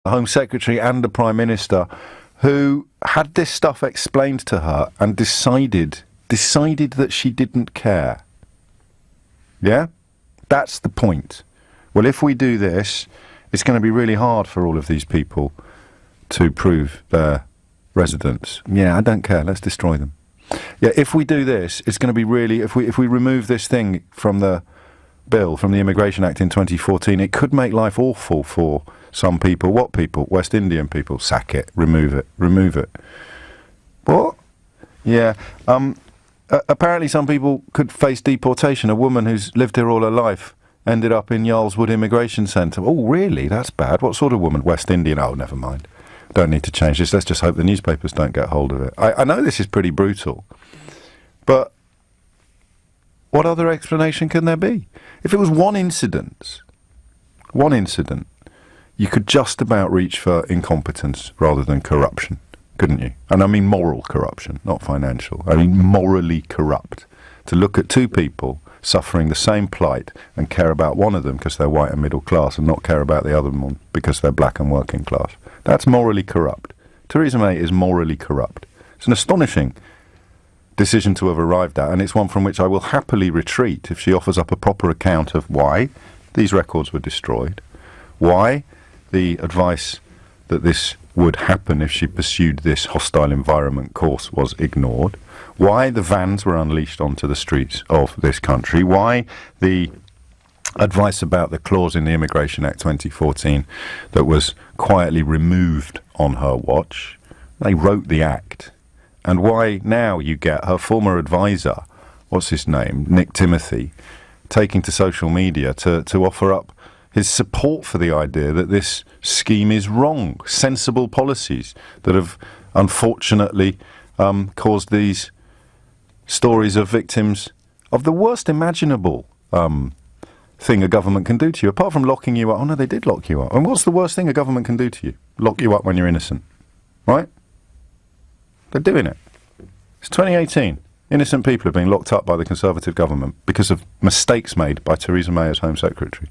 the Home Secretary and the Prime Minister, who had this stuff explained to her and decided that she didn't care. Yeah? That's the point. Well, if we do this, it's going to be really hard for all of these people to prove their residence. Yeah, I don't care. Let's destroy them. Yeah, if we do this, it's going to be really... If we remove this thing from the bill, from the Immigration Act in 2014, it could make life awful for some people. What people? West Indian people. Sack it. Remove it. Remove it. What? Yeah. Apparently some people could face deportation. A woman who's lived here all her life ended up in Yarlswood Immigration Centre. Oh, really? That's bad. What sort of woman? West Indian? Oh, never mind. Don't need to change this. Let's just hope the newspapers don't get hold of it. I know this is pretty brutal, but what other explanation can there be? If it was one incident, you could just about reach for incompetence rather than corruption, couldn't you? And I mean moral corruption, not financial. I mean morally corrupt. To look at two people suffering the same plight and care about one of them because they're white and middle class and not care about the other one because they're black and working class. That's morally corrupt. Theresa May is morally corrupt. It's an astonishing decision to have arrived at, and it's one from which I will happily retreat if she offers up a proper account of why these records were destroyed, why the advice that this would happen if she pursued this hostile environment course was ignored, why the vans were unleashed onto the streets of this country, why the advice about the clause in the Immigration Act 2014 that was quietly removed on her watch, they wrote the act, and why now you get her former advisor, what's his name, Nick Timothy, taking to social media to offer up his support for the idea that this scheme is wrong, sensible policies that have unfortunately caused these stories of victims of the worst imaginable thing a government can do to you, apart from locking you up. Oh no, they did lock you up. And what's the worst thing a government can do to you? Lock you up when you're innocent, right? They're doing it. It's 2018. Innocent people are being locked up by the Conservative government because of mistakes made by Theresa May as Home Secretary.